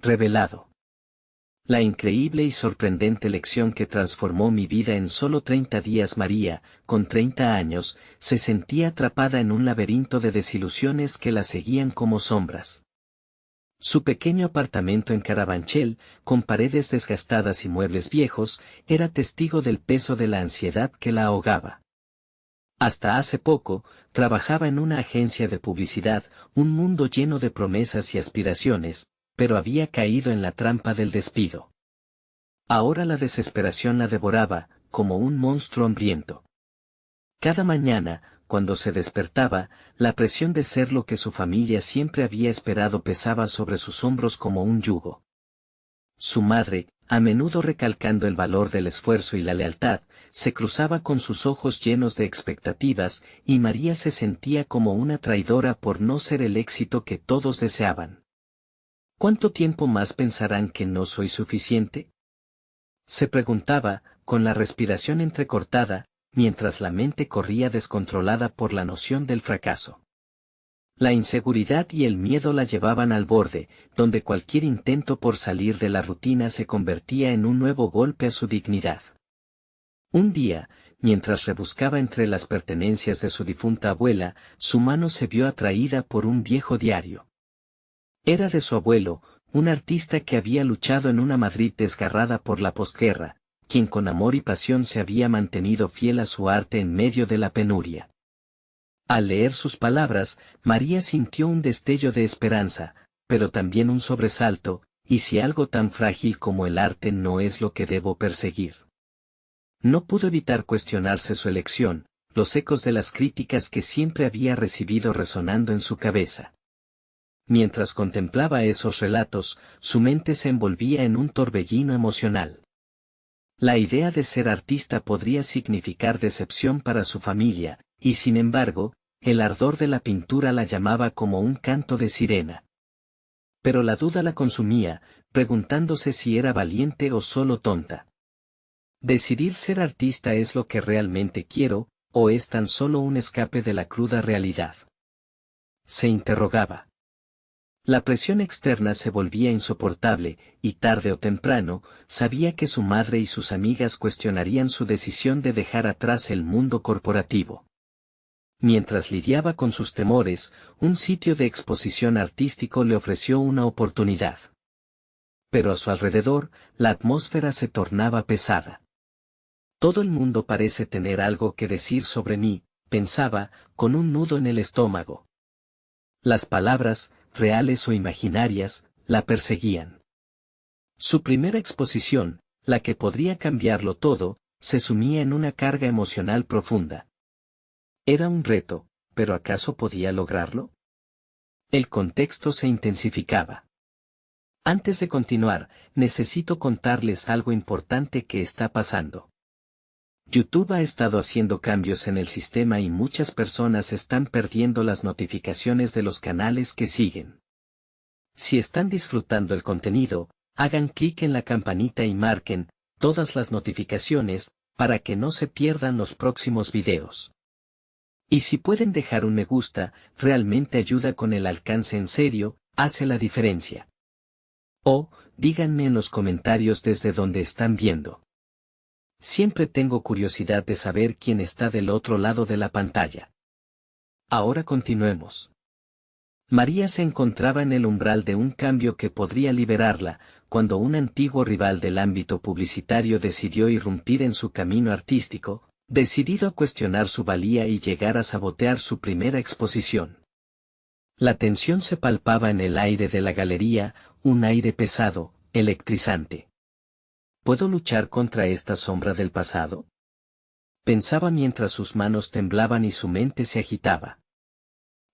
revelado. La increíble y sorprendente lección que transformó mi vida en solo 30 días. María, con 30 años, se sentía atrapada en un laberinto de desilusiones que la seguían como sombras. Su pequeño apartamento en Carabanchel, con paredes desgastadas y muebles viejos, era testigo del peso de la ansiedad que la ahogaba. Hasta hace poco, trabajaba en una agencia de publicidad, un mundo lleno de promesas y aspiraciones, pero había caído en la trampa del despido. Ahora la desesperación la devoraba, como un monstruo hambriento. Cada mañana, cuando se despertaba, la presión de ser lo que su familia siempre había esperado pesaba sobre sus hombros como un yugo. Su madre, a menudo recalcando el valor del esfuerzo y la lealtad, se cruzaba con sus ojos llenos de expectativas, y María se sentía como una traidora por no ser el éxito que todos deseaban. ¿Cuánto tiempo más pensarán que no soy suficiente?, se preguntaba, con la respiración entrecortada, mientras la mente corría descontrolada por la noción del fracaso. La inseguridad y el miedo la llevaban al borde, donde cualquier intento por salir de la rutina se convertía en un nuevo golpe a su dignidad. Un día, mientras rebuscaba entre las pertenencias de su difunta abuela, su mano se vio atraída por un viejo diario. Era de su abuelo, un artista que había luchado en una Madrid desgarrada por la posguerra, quien con amor y pasión se había mantenido fiel a su arte en medio de la penuria. Al leer sus palabras, María sintió un destello de esperanza, pero también un sobresalto, ¿y si algo tan frágil como el arte no es lo que debo perseguir? No pudo evitar cuestionarse su elección, los ecos de las críticas que siempre había recibido resonando en su cabeza. Mientras contemplaba esos relatos, su mente se envolvía en un torbellino emocional. La idea de ser artista podría significar decepción para su familia, y sin embargo, el ardor de la pintura la llamaba como un canto de sirena. Pero la duda la consumía, preguntándose si era valiente o solo tonta. ¿Decidir ser artista es lo que realmente quiero, o es tan solo un escape de la cruda realidad?, se interrogaba. La presión externa se volvía insoportable, y tarde o temprano, sabía que su madre y sus amigas cuestionarían su decisión de dejar atrás el mundo corporativo. Mientras lidiaba con sus temores, un sitio de exposición artístico le ofreció una oportunidad. Pero a su alrededor, la atmósfera se tornaba pesada. Todo el mundo parece tener algo que decir sobre mí, pensaba, con un nudo en el estómago. Las palabras, reales o imaginarias, la perseguían. Su primera exposición, la que podría cambiarlo todo, se sumía en una carga emocional profunda. Era un reto, pero ¿acaso podía lograrlo? El contexto se intensificaba. Antes de continuar, necesito contarles algo importante que está pasando. YouTube ha estado haciendo cambios en el sistema y muchas personas están perdiendo las notificaciones de los canales que siguen. Si están disfrutando el contenido, hagan clic en la campanita y marquen todas las notificaciones para que no se pierdan los próximos videos. Y si pueden dejar un me gusta, realmente ayuda con el alcance, en serio, hace la diferencia. O, díganme en los comentarios desde donde están viendo. Siempre tengo curiosidad de saber quién está del otro lado de la pantalla. Ahora continuemos. María se encontraba en el umbral de un cambio que podría liberarla, cuando un antiguo rival del ámbito publicitario decidió irrumpir en su camino artístico, decidido a cuestionar su valía y llegar a sabotear su primera exposición. La tensión se palpaba en el aire de la galería, un aire pesado, electrizante. ¿Puedo luchar contra esta sombra del pasado?, pensaba mientras sus manos temblaban y su mente se agitaba.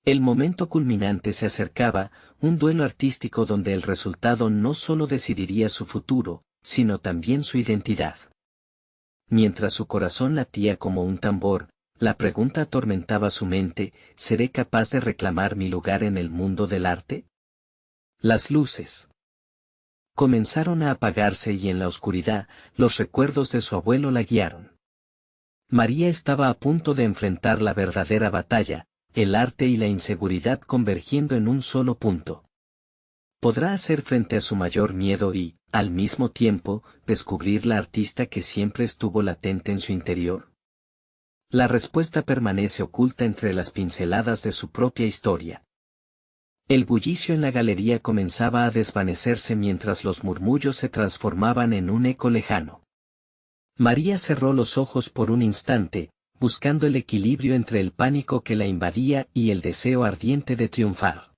El momento culminante se acercaba, un duelo artístico donde el resultado no solo decidiría su futuro, sino también su identidad. Mientras su corazón latía como un tambor, la pregunta atormentaba su mente: ¿seré capaz de reclamar mi lugar en el mundo del arte? Las luces comenzaron a apagarse y en la oscuridad, los recuerdos de su abuelo la guiaron. María estaba a punto de enfrentar la verdadera batalla, el arte y la inseguridad convergiendo en un solo punto. ¿Podrá hacer frente a su mayor miedo y, al mismo tiempo, descubrir la artista que siempre estuvo latente en su interior? La respuesta permanece oculta entre las pinceladas de su propia historia. El bullicio en la galería comenzaba a desvanecerse mientras los murmullos se transformaban en un eco lejano. María cerró los ojos por un instante, buscando el equilibrio entre el pánico que la invadía y el deseo ardiente de triunfar.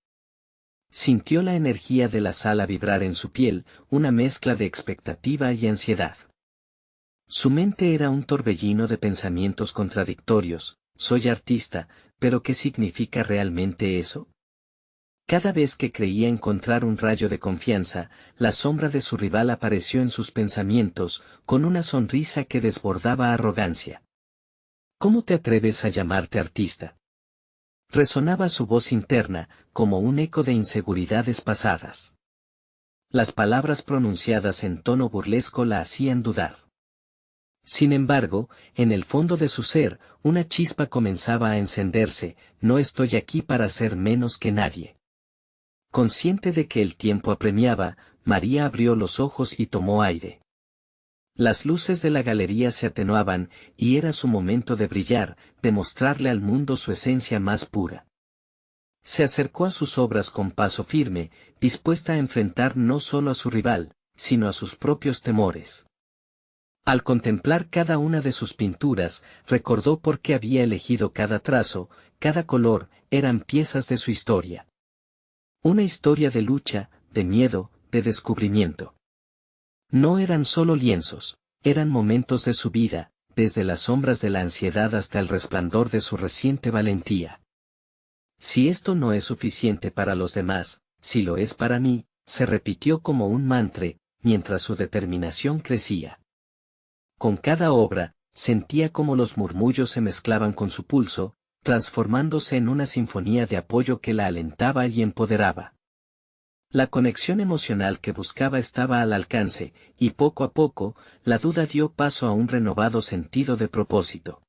Sintió la energía de la sala vibrar en su piel, una mezcla de expectativa y ansiedad. Su mente era un torbellino de pensamientos contradictorios. Soy artista, pero ¿qué significa realmente eso? Cada vez que creía encontrar un rayo de confianza, la sombra de su rival apareció en sus pensamientos, con una sonrisa que desbordaba arrogancia. ¿Cómo te atreves a llamarte artista? Resonaba su voz interna, como un eco de inseguridades pasadas. Las palabras pronunciadas en tono burlesco la hacían dudar. Sin embargo, en el fondo de su ser, una chispa comenzaba a encenderse. No estoy aquí para ser menos que nadie. Consciente de que el tiempo apremiaba, María abrió los ojos y tomó aire. Las luces de la galería se atenuaban, y era su momento de brillar, de mostrarle al mundo su esencia más pura. Se acercó a sus obras con paso firme, dispuesta a enfrentar no solo a su rival, sino a sus propios temores. Al contemplar cada una de sus pinturas, recordó por qué había elegido cada trazo, cada color, eran piezas de su historia. Una historia de lucha, de miedo, de descubrimiento. No eran solo lienzos, eran momentos de su vida, desde las sombras de la ansiedad hasta el resplandor de su reciente valentía. Si esto no es suficiente para los demás, si lo es para mí, se repitió como un mantra, mientras su determinación crecía. Con cada obra, sentía como los murmullos se mezclaban con su pulso, transformándose en una sinfonía de apoyo que la alentaba y empoderaba. La conexión emocional que buscaba estaba al alcance, y poco a poco, la duda dio paso a un renovado sentido de propósito.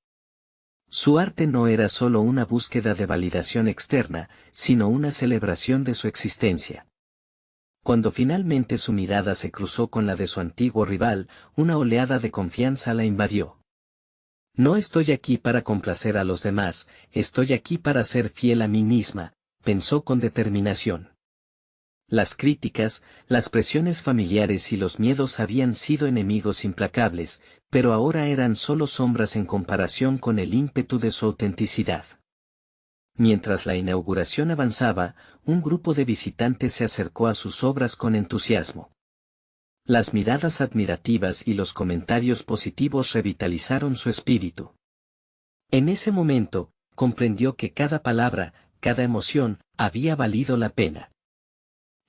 Su arte no era solo una búsqueda de validación externa, sino una celebración de su existencia. Cuando finalmente su mirada se cruzó con la de su antiguo rival, una oleada de confianza la invadió. No estoy aquí para complacer a los demás, estoy aquí para ser fiel a mí misma, pensó con determinación. Las críticas, las presiones familiares y los miedos habían sido enemigos implacables, pero ahora eran solo sombras en comparación con el ímpetu de su autenticidad. Mientras la inauguración avanzaba, un grupo de visitantes se acercó a sus obras con entusiasmo. Las miradas admirativas y los comentarios positivos revitalizaron su espíritu. En ese momento, comprendió que cada palabra, cada emoción, había valido la pena.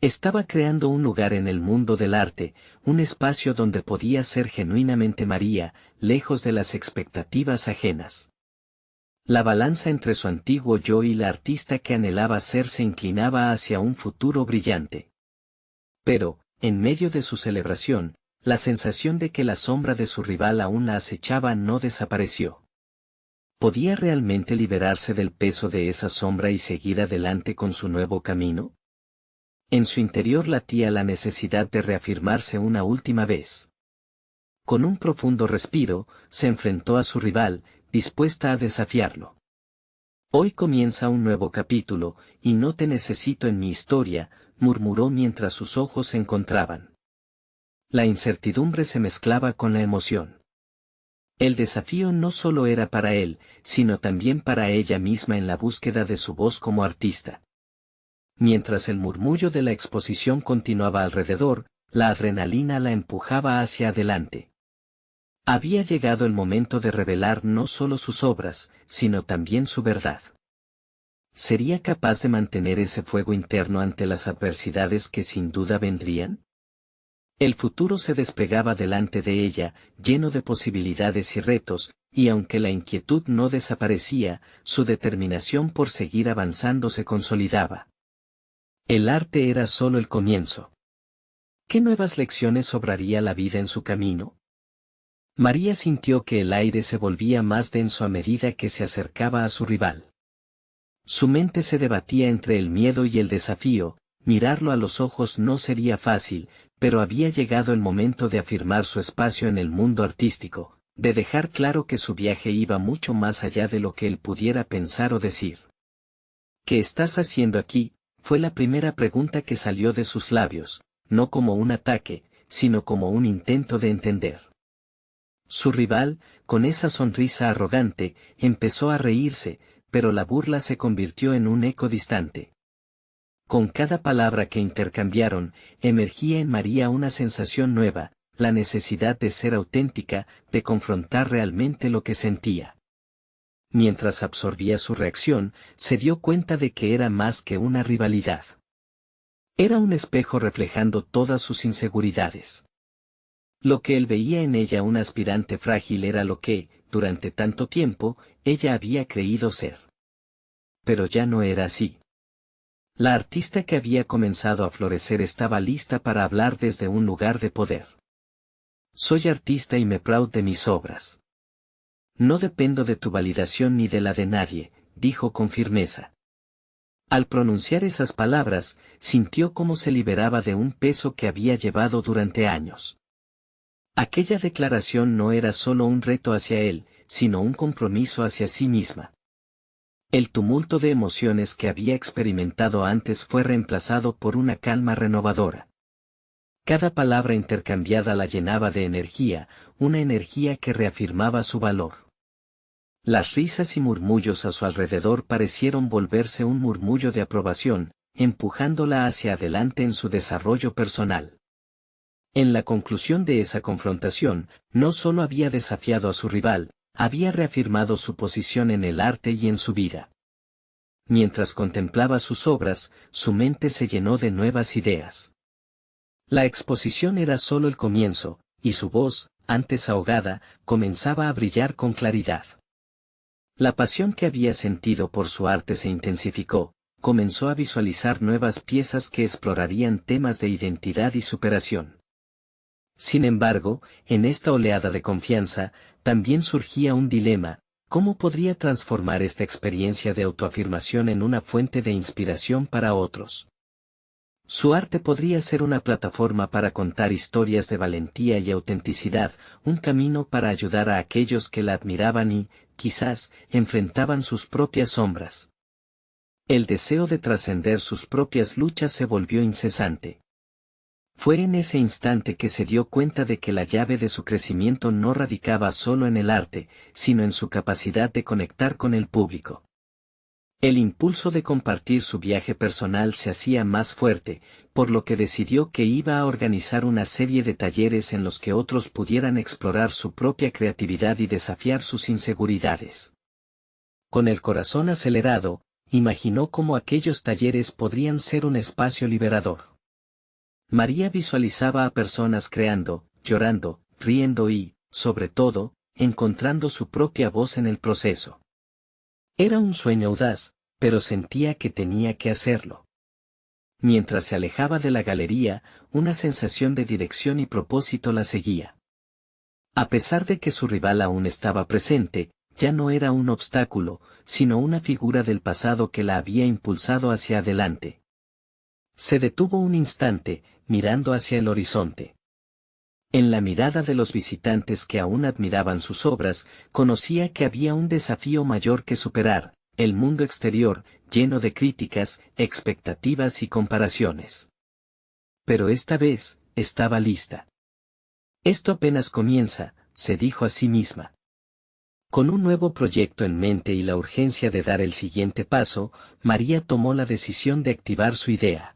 Estaba creando un lugar en el mundo del arte, un espacio donde podía ser genuinamente María, lejos de las expectativas ajenas. La balanza entre su antiguo yo y la artista que anhelaba ser se inclinaba hacia un futuro brillante. Pero, en medio de su celebración, la sensación de que la sombra de su rival aún la acechaba no desapareció. ¿Podía realmente liberarse del peso de esa sombra y seguir adelante con su nuevo camino? En su interior latía la necesidad de reafirmarse una última vez. Con un profundo respiro, se enfrentó a su rival, dispuesta a desafiarlo. Hoy comienza un nuevo capítulo, y no te necesito en mi historia, murmuró mientras sus ojos se encontraban. La incertidumbre se mezclaba con la emoción. El desafío no solo era para él, sino también para ella misma en la búsqueda de su voz como artista. Mientras el murmullo de la exposición continuaba alrededor, la adrenalina la empujaba hacia adelante. Había llegado el momento de revelar no solo sus obras, sino también su verdad. ¿Sería capaz de mantener ese fuego interno ante las adversidades que sin duda vendrían? El futuro se desplegaba delante de ella, lleno de posibilidades y retos, y aunque la inquietud no desaparecía, su determinación por seguir avanzando se consolidaba. El arte era solo el comienzo. ¿Qué nuevas lecciones obraría la vida en su camino? María sintió que el aire se volvía más denso a medida que se acercaba a su rival. Su mente se debatía entre el miedo y el desafío, mirarlo a los ojos no sería fácil, pero había llegado el momento de afirmar su espacio en el mundo artístico, de dejar claro que su viaje iba mucho más allá de lo que él pudiera pensar o decir. ¿Qué estás haciendo aquí?, fue la primera pregunta que salió de sus labios, no como un ataque, sino como un intento de entender. Su rival, con esa sonrisa arrogante, empezó a reírse, pero la burla se convirtió en un eco distante. Con cada palabra que intercambiaron, emergía en María una sensación nueva, la necesidad de ser auténtica, de confrontar realmente lo que sentía. Mientras absorbía su reacción, se dio cuenta de que era más que una rivalidad. Era un espejo reflejando todas sus inseguridades. Lo que él veía en ella un aspirante frágil era lo que, durante tanto tiempo, ella había creído ser. Pero ya no era así. La artista que había comenzado a florecer estaba lista para hablar desde un lugar de poder. Soy artista y me proud de mis obras. No dependo de tu validación ni de la de nadie, dijo con firmeza. Al pronunciar esas palabras, sintió cómo se liberaba de un peso que había llevado durante años. Aquella declaración no era solo un reto hacia él, sino un compromiso hacia sí misma. El tumulto de emociones que había experimentado antes fue reemplazado por una calma renovadora. Cada palabra intercambiada la llenaba de energía, una energía que reafirmaba su valor. Las risas y murmullos a su alrededor parecieron volverse un murmullo de aprobación, empujándola hacia adelante en su desarrollo personal. En la conclusión de esa confrontación, no solo había desafiado a su rival, había reafirmado su posición en el arte y en su vida. Mientras contemplaba sus obras, su mente se llenó de nuevas ideas. La exposición era solo el comienzo, y su voz, antes ahogada, comenzaba a brillar con claridad. La pasión que había sentido por su arte se intensificó, comenzó a visualizar nuevas piezas que explorarían temas de identidad y superación. Sin embargo, en esta oleada de confianza, también surgía un dilema: ¿cómo podría transformar esta experiencia de autoafirmación en una fuente de inspiración para otros? Su arte podría ser una plataforma para contar historias de valentía y autenticidad, un camino para ayudar a aquellos que la admiraban y, quizás, enfrentaban sus propias sombras. El deseo de trascender sus propias luchas se volvió incesante. Fue en ese instante que se dio cuenta de que la llave de su crecimiento no radicaba solo en el arte, sino en su capacidad de conectar con el público. El impulso de compartir su viaje personal se hacía más fuerte, por lo que decidió que iba a organizar una serie de talleres en los que otros pudieran explorar su propia creatividad y desafiar sus inseguridades. Con el corazón acelerado, imaginó cómo aquellos talleres podrían ser un espacio liberador. María visualizaba a personas creando, llorando, riendo y, sobre todo, encontrando su propia voz en el proceso. Era un sueño audaz, pero sentía que tenía que hacerlo. Mientras se alejaba de la galería, una sensación de dirección y propósito la seguía. A pesar de que su rival aún estaba presente, ya no era un obstáculo, sino una figura del pasado que la había impulsado hacia adelante. Se detuvo un instante, mirando hacia el horizonte. En la mirada de los visitantes que aún admiraban sus obras, conocía que había un desafío mayor que superar: el mundo exterior, lleno de críticas, expectativas y comparaciones. Pero esta vez, estaba lista. Esto apenas comienza, se dijo a sí misma. Con un nuevo proyecto en mente y la urgencia de dar el siguiente paso, María tomó la decisión de activar su idea.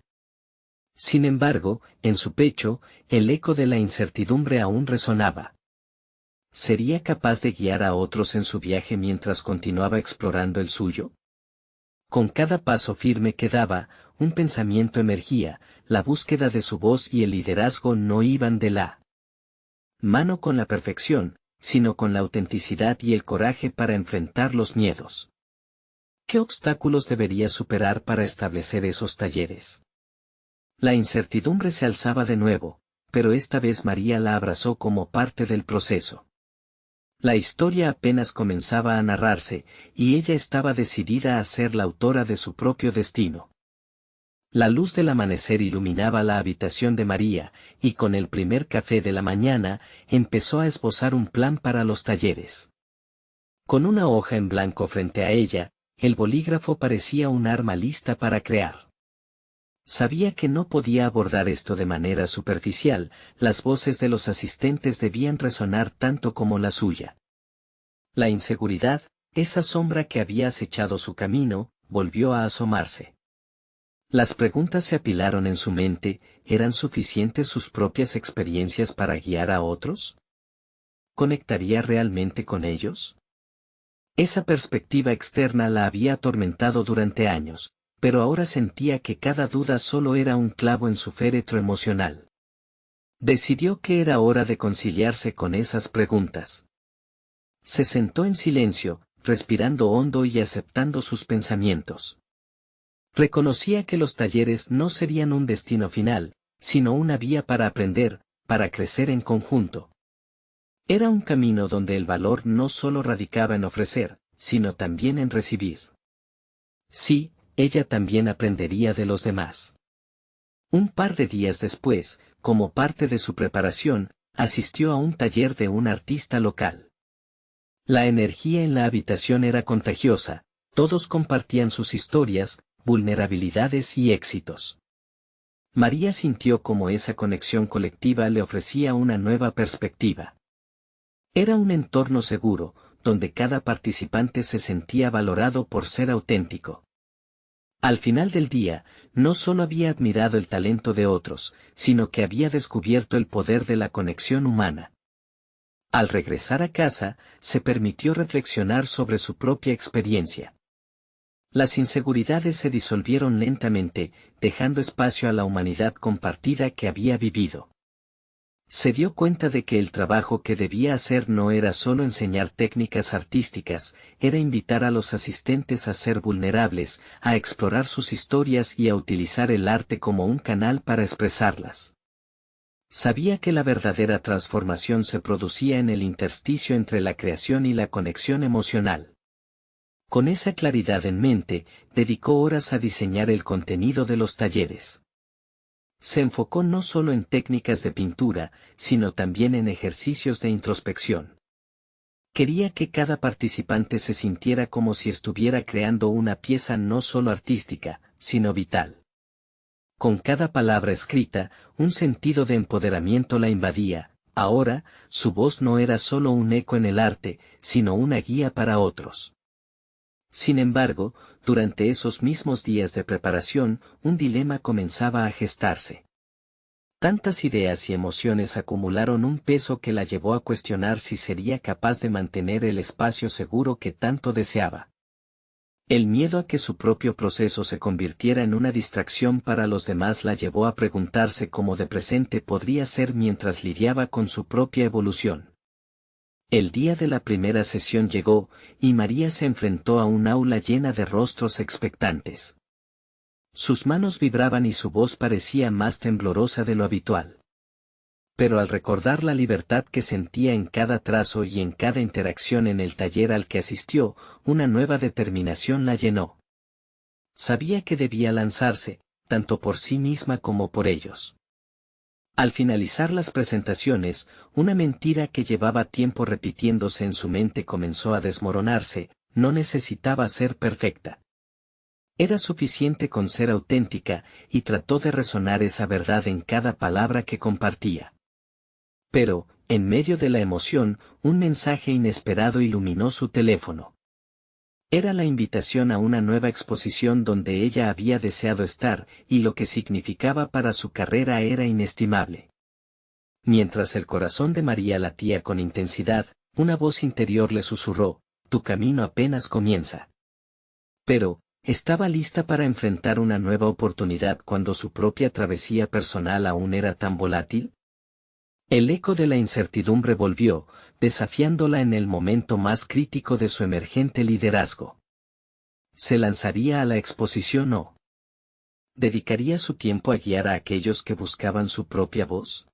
Sin embargo, en su pecho, el eco de la incertidumbre aún resonaba. ¿Sería capaz de guiar a otros en su viaje mientras continuaba explorando el suyo? Con cada paso firme que daba, un pensamiento emergía: la búsqueda de su voz y el liderazgo no iban de la mano con la perfección, sino con la autenticidad y el coraje para enfrentar los miedos. ¿Qué obstáculos debería superar para establecer esos talleres? La incertidumbre se alzaba de nuevo, pero esta vez María la abrazó como parte del proceso. La historia apenas comenzaba a narrarse, y ella estaba decidida a ser la autora de su propio destino. La luz del amanecer iluminaba la habitación de María, y con el primer café de la mañana, empezó a esbozar un plan para los talleres. Con una hoja en blanco frente a ella, el bolígrafo parecía un arma lista para crear. Sabía que no podía abordar esto de manera superficial, las voces de los asistentes debían resonar tanto como la suya. La inseguridad, esa sombra que había acechado su camino, volvió a asomarse. Las preguntas se apilaron en su mente, ¿eran suficientes sus propias experiencias para guiar a otros? ¿Conectaría realmente con ellos? Esa perspectiva externa la había atormentado durante años, pero ahora sentía que cada duda solo era un clavo en su féretro emocional. Decidió que era hora de conciliarse con esas preguntas. Se sentó en silencio, respirando hondo y aceptando sus pensamientos. Reconocía que los talleres no serían un destino final, sino una vía para aprender, para crecer en conjunto. Era un camino donde el valor no solo radicaba en ofrecer, sino también en recibir. Sí, ella también aprendería de los demás. Un par de días después, como parte de su preparación, asistió a un taller de un artista local. La energía en la habitación era contagiosa, todos compartían sus historias, vulnerabilidades y éxitos. María sintió como esa conexión colectiva le ofrecía una nueva perspectiva. Era un entorno seguro, donde cada participante se sentía valorado por ser auténtico. Al final del día, no solo había admirado el talento de otros, sino que había descubierto el poder de la conexión humana. Al regresar a casa, se permitió reflexionar sobre su propia experiencia. Las inseguridades se disolvieron lentamente, dejando espacio a la humanidad compartida que había vivido. Se dio cuenta de que el trabajo que debía hacer no era solo enseñar técnicas artísticas, era invitar a los asistentes a ser vulnerables, a explorar sus historias y a utilizar el arte como un canal para expresarlas. Sabía que la verdadera transformación se producía en el intersticio entre la creación y la conexión emocional. Con esa claridad en mente, dedicó horas a diseñar el contenido de los talleres. Se enfocó no solo en técnicas de pintura, sino también en ejercicios de introspección. Quería que cada participante se sintiera como si estuviera creando una pieza no solo artística, sino vital. Con cada palabra escrita, un sentido de empoderamiento la invadía. Ahora, su voz no era solo un eco en el arte, sino una guía para otros. Sin embargo, durante esos mismos días de preparación, un dilema comenzaba a gestarse. Tantas ideas y emociones acumularon un peso que la llevó a cuestionar si sería capaz de mantener el espacio seguro que tanto deseaba. El miedo a que su propio proceso se convirtiera en una distracción para los demás la llevó a preguntarse cómo de presente podría ser mientras lidiaba con su propia evolución. El día de la primera sesión llegó, y María se enfrentó a un aula llena de rostros expectantes. Sus manos vibraban y su voz parecía más temblorosa de lo habitual. Pero al recordar la libertad que sentía en cada trazo y en cada interacción en el taller al que asistió, una nueva determinación la llenó. Sabía que debía lanzarse, tanto por sí misma como por ellos. Al finalizar las presentaciones, una mentira que llevaba tiempo repitiéndose en su mente comenzó a desmoronarse, no necesitaba ser perfecta. Era suficiente con ser auténtica, y trató de resonar esa verdad en cada palabra que compartía. Pero, en medio de la emoción, un mensaje inesperado iluminó su teléfono. Era la invitación a una nueva exposición donde ella había deseado estar, y lo que significaba para su carrera era inestimable. Mientras el corazón de María latía con intensidad, una voz interior le susurró, «Tu camino apenas comienza». Pero, ¿estaba lista para enfrentar una nueva oportunidad cuando su propia travesía personal aún era tan volátil? El eco de la incertidumbre volvió, desafiándola en el momento más crítico de su emergente liderazgo. ¿Se lanzaría a la exposición o dedicaría su tiempo a guiar a aquellos que buscaban su propia voz?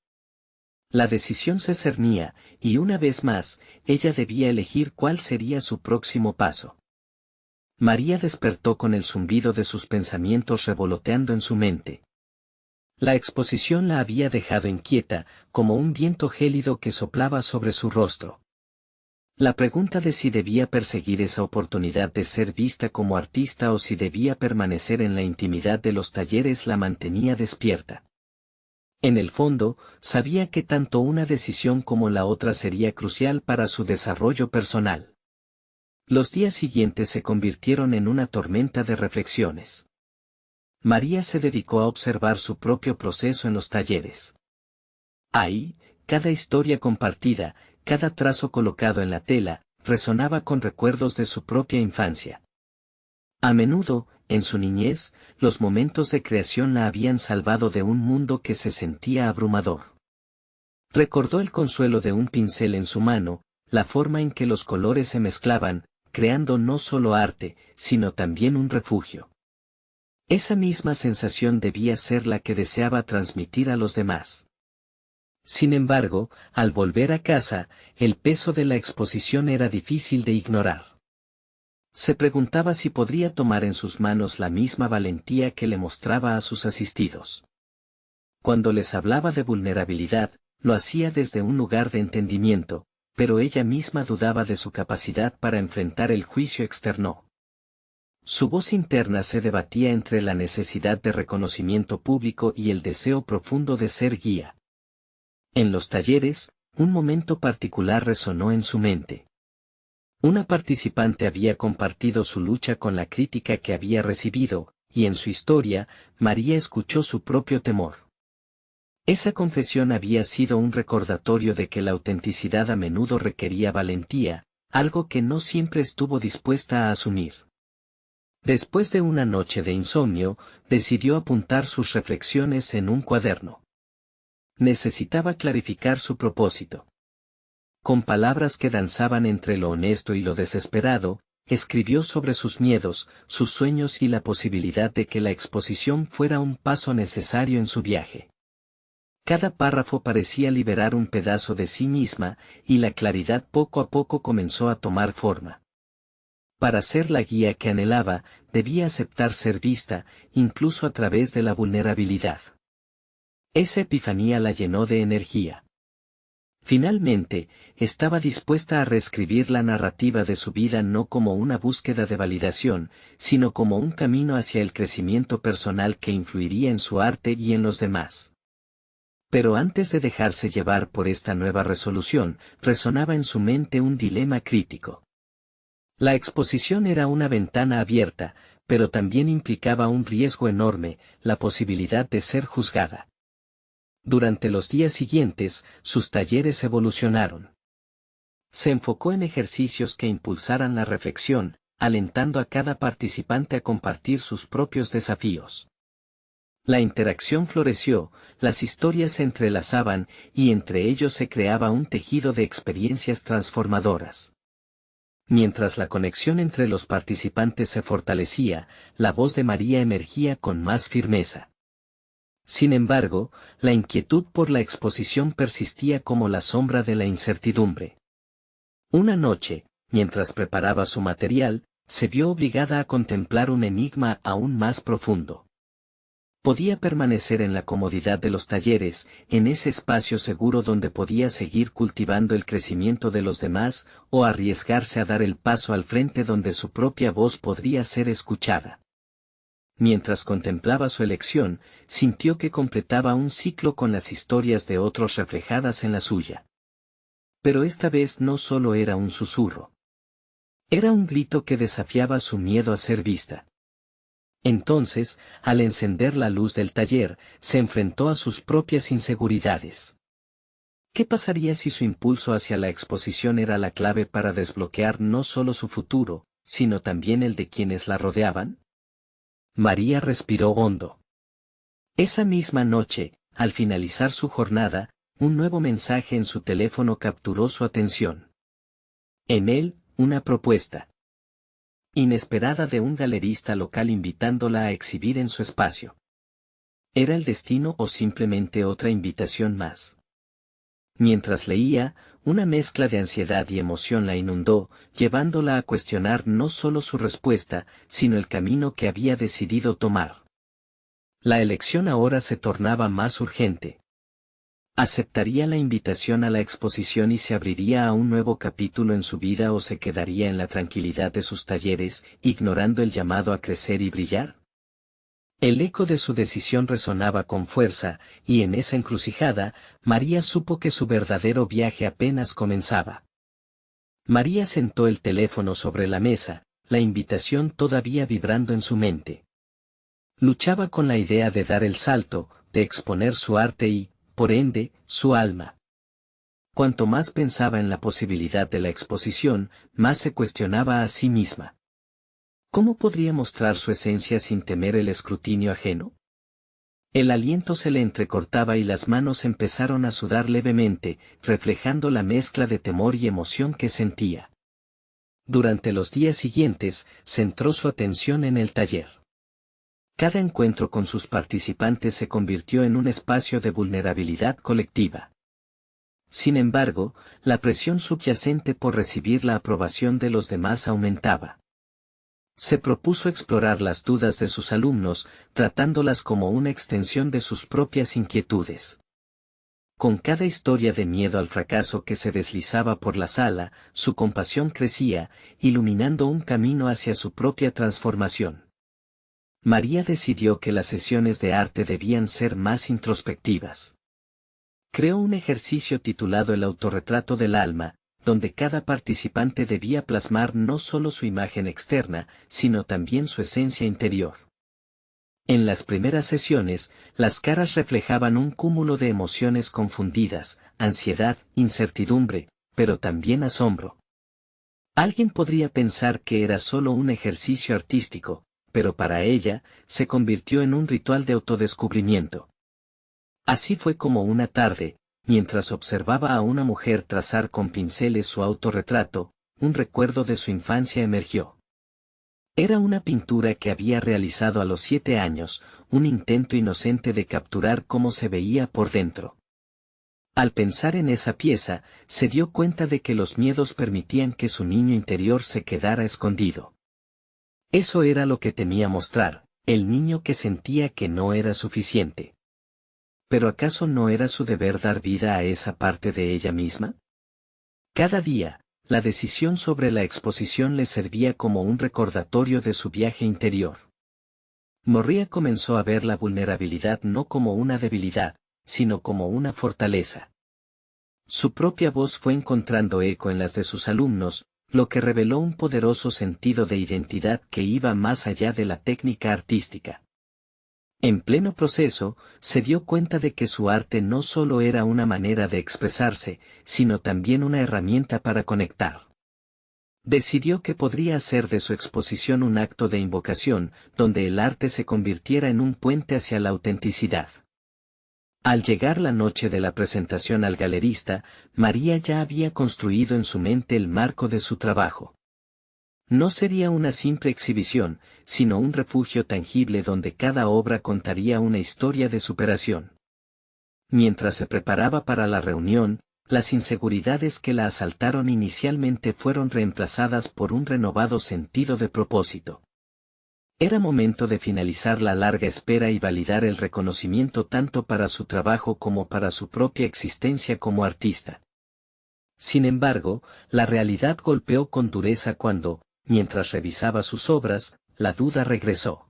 La decisión se cernía, y una vez más, ella debía elegir cuál sería su próximo paso. María despertó con el zumbido de sus pensamientos revoloteando en su mente. La exposición la había dejado inquieta, como un viento gélido que soplaba sobre su rostro. La pregunta de si debía perseguir esa oportunidad de ser vista como artista o si debía permanecer en la intimidad de los talleres la mantenía despierta. En el fondo, sabía que tanto una decisión como la otra sería crucial para su desarrollo personal. Los días siguientes se convirtieron en una tormenta de reflexiones. María se dedicó a observar su propio proceso en los talleres. Ahí, cada historia compartida, cada trazo colocado en la tela, resonaba con recuerdos de su propia infancia. A menudo, en su niñez, los momentos de creación la habían salvado de un mundo que se sentía abrumador. Recordó el consuelo de un pincel en su mano, la forma en que los colores se mezclaban, creando no solo arte, sino también un refugio. Esa misma sensación debía ser la que deseaba transmitir a los demás. Sin embargo, al volver a casa, el peso de la exposición era difícil de ignorar. Se preguntaba si podría tomar en sus manos la misma valentía que le mostraba a sus asistidos. Cuando les hablaba de vulnerabilidad, lo hacía desde un lugar de entendimiento, pero ella misma dudaba de su capacidad para enfrentar el juicio externo. Su voz interna se debatía entre la necesidad de reconocimiento público y el deseo profundo de ser guía. En los talleres, un momento particular resonó en su mente. Una participante había compartido su lucha con la crítica que había recibido, y en su historia, María escuchó su propio temor. Esa confesión había sido un recordatorio de que la autenticidad a menudo requería valentía, algo que no siempre estuvo dispuesta a asumir. Después de una noche de insomnio, decidió apuntar sus reflexiones en un cuaderno. Necesitaba clarificar su propósito. Con palabras que danzaban entre lo honesto y lo desesperado, escribió sobre sus miedos, sus sueños y la posibilidad de que la exposición fuera un paso necesario en su viaje. Cada párrafo parecía liberar un pedazo de sí misma, y la claridad poco a poco comenzó a tomar forma. Para ser la guía que anhelaba, debía aceptar ser vista, incluso a través de la vulnerabilidad. Esa epifanía la llenó de energía. Finalmente, estaba dispuesta a reescribir la narrativa de su vida no como una búsqueda de validación, sino como un camino hacia el crecimiento personal que influiría en su arte y en los demás. Pero antes de dejarse llevar por esta nueva resolución, resonaba en su mente un dilema crítico. La exposición era una ventana abierta, pero también implicaba un riesgo enorme, la posibilidad de ser juzgada. Durante los días siguientes, sus talleres evolucionaron. Se enfocó en ejercicios que impulsaran la reflexión, alentando a cada participante a compartir sus propios desafíos. La interacción floreció, las historias se entrelazaban, y entre ellos se creaba un tejido de experiencias transformadoras. Mientras la conexión entre los participantes se fortalecía, la voz de María emergía con más firmeza. Sin embargo, la inquietud por la exposición persistía como la sombra de la incertidumbre. Una noche, mientras preparaba su material, se vio obligada a contemplar un enigma aún más profundo. Podía permanecer en la comodidad de los talleres, en ese espacio seguro donde podía seguir cultivando el crecimiento de los demás, o arriesgarse a dar el paso al frente donde su propia voz podría ser escuchada. Mientras contemplaba su elección, sintió que completaba un ciclo con las historias de otros reflejadas en la suya. Pero esta vez no solo era un susurro. Era un grito que desafiaba su miedo a ser vista. Entonces, al encender la luz del taller, se enfrentó a sus propias inseguridades. ¿Qué pasaría si su impulso hacia la exposición era la clave para desbloquear no solo su futuro, sino también el de quienes la rodeaban? María respiró hondo. Esa misma noche, al finalizar su jornada, un nuevo mensaje en su teléfono capturó su atención. En él, una propuesta inesperada de un galerista local invitándola a exhibir en su espacio. ¿Era el destino o simplemente otra invitación más? Mientras leía, una mezcla de ansiedad y emoción la inundó, llevándola a cuestionar no solo su respuesta, sino el camino que había decidido tomar. La elección ahora se tornaba más urgente. ¿Aceptaría la invitación a la exposición y se abriría a un nuevo capítulo en su vida o se quedaría en la tranquilidad de sus talleres, ignorando el llamado a crecer y brillar? El eco de su decisión resonaba con fuerza, y en esa encrucijada, María supo que su verdadero viaje apenas comenzaba. María sentó el teléfono sobre la mesa, la invitación todavía vibrando en su mente. Luchaba con la idea de dar el salto, de exponer su arte y, por ende, su alma. Cuanto más pensaba en la posibilidad de la exposición, más se cuestionaba a sí misma. ¿Cómo podría mostrar su esencia sin temer el escrutinio ajeno? El aliento se le entrecortaba y las manos empezaron a sudar levemente, reflejando la mezcla de temor y emoción que sentía. Durante los días siguientes, centró su atención en el taller. Cada encuentro con sus participantes se convirtió en un espacio de vulnerabilidad colectiva. Sin embargo, la presión subyacente por recibir la aprobación de los demás aumentaba. Se propuso explorar las dudas de sus alumnos, tratándolas como una extensión de sus propias inquietudes. Con cada historia de miedo al fracaso que se deslizaba por la sala, su compasión crecía, iluminando un camino hacia su propia transformación. María decidió que las sesiones de arte debían ser más introspectivas. Creó un ejercicio titulado El autorretrato del alma, donde cada participante debía plasmar no solo su imagen externa, sino también su esencia interior. En las primeras sesiones, las caras reflejaban un cúmulo de emociones confundidas, ansiedad, incertidumbre, pero también asombro. Alguien podría pensar que era solo un ejercicio artístico, pero para ella, se convirtió en un ritual de autodescubrimiento. Así fue como una tarde, mientras observaba a una mujer trazar con pinceles su autorretrato, un recuerdo de su infancia emergió. Era una pintura que había realizado a los 7 años, un intento inocente de capturar cómo se veía por dentro. Al pensar en esa pieza, se dio cuenta de que los miedos permitían que su niño interior se quedara escondido. Eso era lo que temía mostrar, el niño que sentía que no era suficiente. ¿Pero acaso no era su deber dar vida a esa parte de ella misma? Cada día, la decisión sobre la exposición le servía como un recordatorio de su viaje interior. María comenzó a ver la vulnerabilidad no como una debilidad, sino como una fortaleza. Su propia voz fue encontrando eco en las de sus alumnos, lo que reveló un poderoso sentido de identidad que iba más allá de la técnica artística. En pleno proceso, se dio cuenta de que su arte no solo era una manera de expresarse, sino también una herramienta para conectar. Decidió que podría hacer de su exposición un acto de invocación, donde el arte se convirtiera en un puente hacia la autenticidad. Al llegar la noche de la presentación al galerista, María ya había construido en su mente el marco de su trabajo. No sería una simple exhibición, sino un refugio tangible donde cada obra contaría una historia de superación. Mientras se preparaba para la reunión, las inseguridades que la asaltaron inicialmente fueron reemplazadas por un renovado sentido de propósito. Era momento de finalizar la larga espera y validar el reconocimiento tanto para su trabajo como para su propia existencia como artista. Sin embargo, la realidad golpeó con dureza cuando, mientras revisaba sus obras, la duda regresó.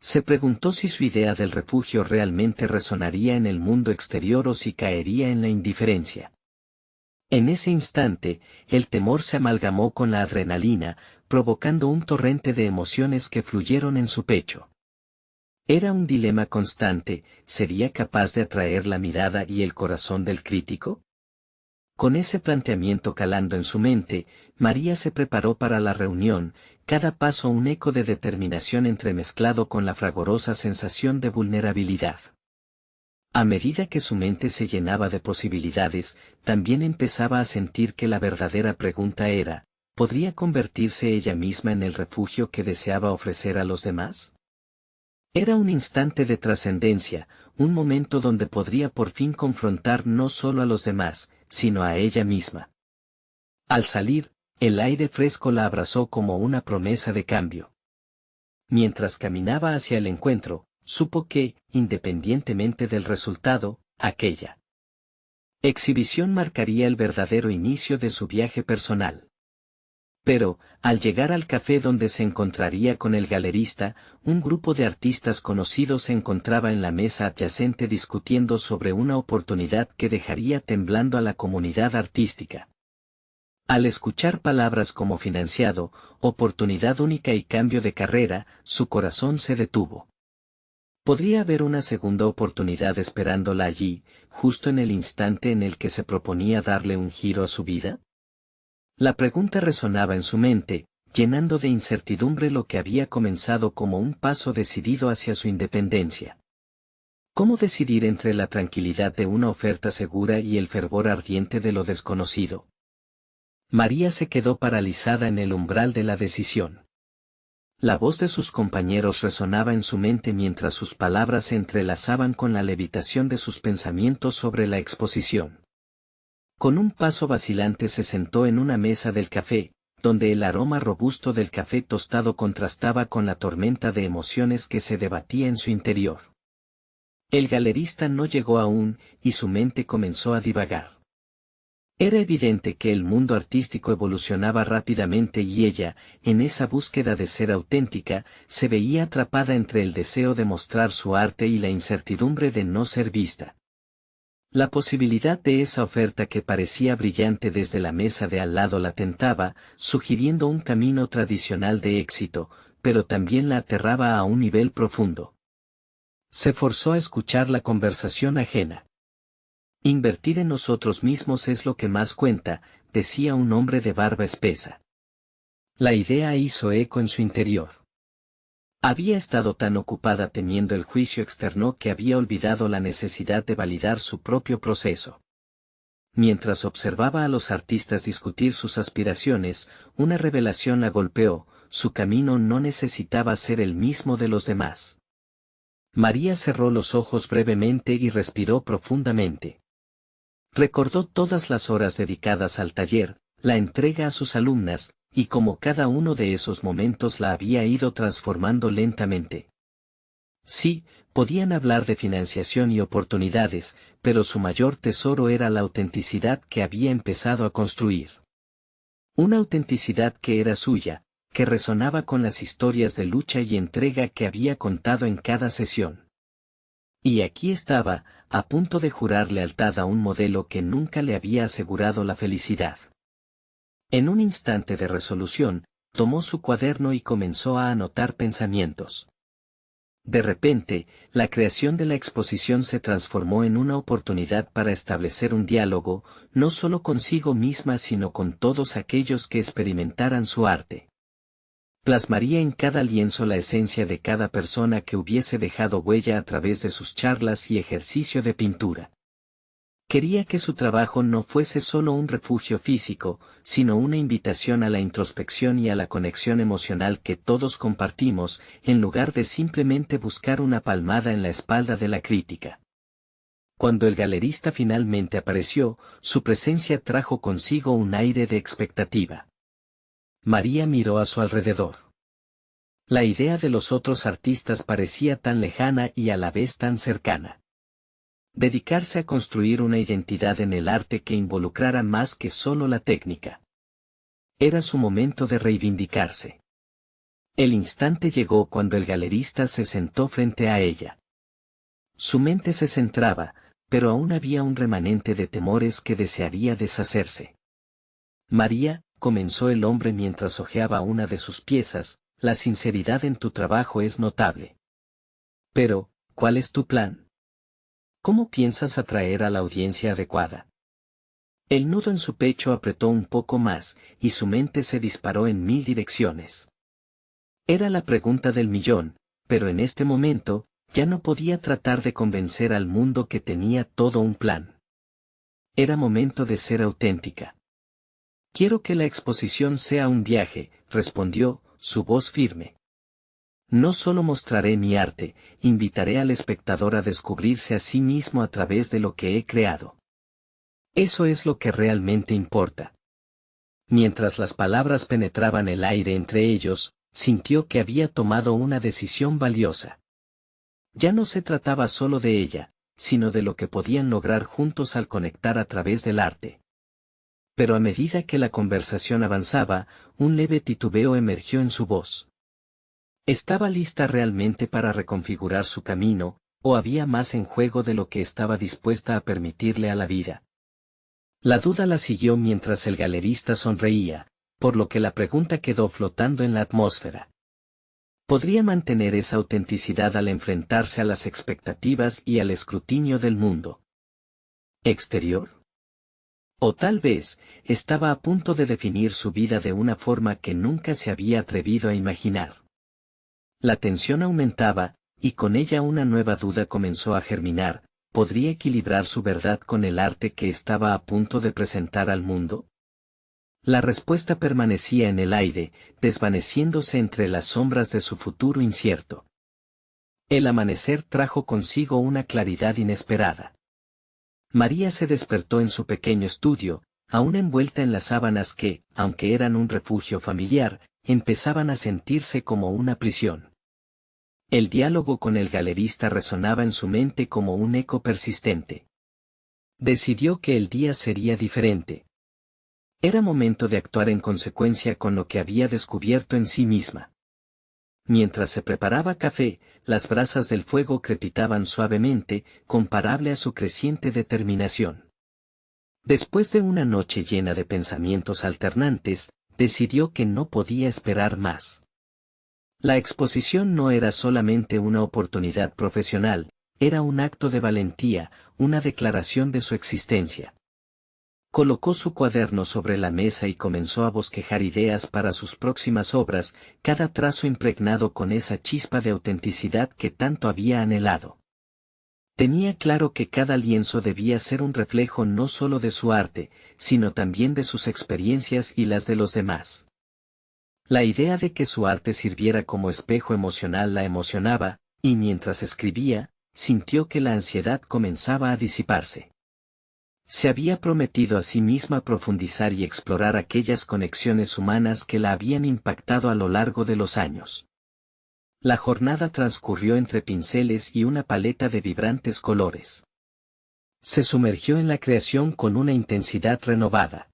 Se preguntó si su idea del refugio realmente resonaría en el mundo exterior o si caería en la indiferencia. En ese instante, el temor se amalgamó con la adrenalina, provocando un torrente de emociones que fluyeron en su pecho. Era un dilema constante, ¿sería capaz de atraer la mirada y el corazón del crítico? Con ese planteamiento calando en su mente, María se preparó para la reunión, cada paso un eco de determinación entremezclado con la fragorosa sensación de vulnerabilidad. A medida que su mente se llenaba de posibilidades, también empezaba a sentir que la verdadera pregunta era, ¿podría convertirse ella misma en el refugio que deseaba ofrecer a los demás? Era un instante de trascendencia, un momento donde podría por fin confrontar no solo a los demás, sino a ella misma. Al salir, el aire fresco la abrazó como una promesa de cambio. Mientras caminaba hacia el encuentro, supo que, independientemente del resultado, aquella exhibición marcaría el verdadero inicio de su viaje personal. Pero, al llegar al café donde se encontraría con el galerista, un grupo de artistas conocidos se encontraba en la mesa adyacente discutiendo sobre una oportunidad que dejaría temblando a la comunidad artística. Al escuchar palabras como financiado, oportunidad única y cambio de carrera, su corazón se detuvo. ¿Podría haber una segunda oportunidad esperándola allí, justo en el instante en el que se proponía darle un giro a su vida? La pregunta resonaba en su mente, llenando de incertidumbre lo que había comenzado como un paso decidido hacia su independencia. ¿Cómo decidir entre la tranquilidad de una oferta segura y el fervor ardiente de lo desconocido? María se quedó paralizada en el umbral de la decisión. La voz de sus compañeros resonaba en su mente mientras sus palabras se entrelazaban con la levitación de sus pensamientos sobre la exposición. Con un paso vacilante se sentó en una mesa del café, donde el aroma robusto del café tostado contrastaba con la tormenta de emociones que se debatía en su interior. El galerista no llegó aún, y su mente comenzó a divagar. Era evidente que el mundo artístico evolucionaba rápidamente y ella, en esa búsqueda de ser auténtica, se veía atrapada entre el deseo de mostrar su arte y la incertidumbre de no ser vista. La posibilidad de esa oferta que parecía brillante desde la mesa de al lado la tentaba, sugiriendo un camino tradicional de éxito, pero también la aterraba a un nivel profundo. Se forzó a escuchar la conversación ajena. Invertir en nosotros mismos es lo que más cuenta, decía un hombre de barba espesa. La idea hizo eco en su interior. Había estado tan ocupada temiendo el juicio externo que había olvidado la necesidad de validar su propio proceso. Mientras observaba a los artistas discutir sus aspiraciones, una revelación la golpeó: su camino no necesitaba ser el mismo de los demás. María cerró los ojos brevemente y respiró profundamente. Recordó todas las horas dedicadas al taller, la entrega a sus alumnas, y cómo cada uno de esos momentos la había ido transformando lentamente. Sí, podían hablar de financiación y oportunidades, pero su mayor tesoro era la autenticidad que había empezado a construir. Una autenticidad que era suya, que resonaba con las historias de lucha y entrega que había contado en cada sesión. Y aquí estaba, a punto de jurar lealtad a un modelo que nunca le había asegurado la felicidad. En un instante de resolución, tomó su cuaderno y comenzó a anotar pensamientos. De repente, la creación de la exposición se transformó en una oportunidad para establecer un diálogo, no solo consigo misma sino con todos aquellos que experimentaran su arte. Plasmaría en cada lienzo la esencia de cada persona que hubiese dejado huella a través de sus charlas y ejercicio de pintura. Quería que su trabajo no fuese solo un refugio físico, sino una invitación a la introspección y a la conexión emocional que todos compartimos, en lugar de simplemente buscar una palmada en la espalda de la crítica. Cuando el galerista finalmente apareció, su presencia trajo consigo un aire de expectativa. María miró a su alrededor. La idea de los otros artistas parecía tan lejana y a la vez tan cercana. Dedicarse a construir una identidad en el arte que involucrara más que solo la técnica. Era su momento de reivindicarse. El instante llegó cuando el galerista se sentó frente a ella. Su mente se centraba, pero aún había un remanente de temores que desearía deshacerse. María, comenzó el hombre mientras hojeaba una de sus piezas, la sinceridad en tu trabajo es notable. Pero, ¿cuál es tu plan? ¿Cómo piensas atraer a la audiencia adecuada? El nudo en su pecho apretó un poco más, y su mente se disparó en 1000 direcciones. Era la pregunta del millón, pero en este momento, ya no podía tratar de convencer al mundo que tenía todo un plan. Era momento de ser auténtica. Quiero que la exposición sea un viaje, respondió, su voz firme. No solo mostraré mi arte, invitaré al espectador a descubrirse a sí mismo a través de lo que he creado. Eso es lo que realmente importa. Mientras las palabras penetraban el aire entre ellos, sintió que había tomado una decisión valiosa. Ya no se trataba solo de ella, sino de lo que podían lograr juntos al conectar a través del arte. Pero a medida que la conversación avanzaba, un leve titubeo emergió en su voz. ¿Estaba lista realmente para reconfigurar su camino, o había más en juego de lo que estaba dispuesta a permitirle a la vida? La duda la siguió mientras el galerista sonreía, por lo que la pregunta quedó flotando en la atmósfera. ¿Podría mantener esa autenticidad al enfrentarse a las expectativas y al escrutinio del mundo exterior? O tal vez, estaba a punto de definir su vida de una forma que nunca se había atrevido a imaginar. La tensión aumentaba, y con ella una nueva duda comenzó a germinar. ¿Podría equilibrar su verdad con el arte que estaba a punto de presentar al mundo? La respuesta permanecía en el aire, desvaneciéndose entre las sombras de su futuro incierto. El amanecer trajo consigo una claridad inesperada. María se despertó en su pequeño estudio, aún envuelta en las sábanas que, aunque eran un refugio familiar, empezaban a sentirse como una prisión. El diálogo con el galerista resonaba en su mente como un eco persistente. Decidió que el día sería diferente. Era momento de actuar en consecuencia con lo que había descubierto en sí misma. Mientras se preparaba café, las brasas del fuego crepitaban suavemente, comparable a su creciente determinación. Después de una noche llena de pensamientos alternantes, decidió que no podía esperar más. La exposición no era solamente una oportunidad profesional, era un acto de valentía, una declaración de su existencia. Colocó su cuaderno sobre la mesa y comenzó a bosquejar ideas para sus próximas obras, cada trazo impregnado con esa chispa de autenticidad que tanto había anhelado. Tenía claro que cada lienzo debía ser un reflejo no solo de su arte, sino también de sus experiencias y las de los demás. La idea de que su arte sirviera como espejo emocional la emocionaba, y mientras escribía, sintió que la ansiedad comenzaba a disiparse. Se había prometido a sí misma profundizar y explorar aquellas conexiones humanas que la habían impactado a lo largo de los años. La jornada transcurrió entre pinceles y una paleta de vibrantes colores. Se sumergió en la creación con una intensidad renovada.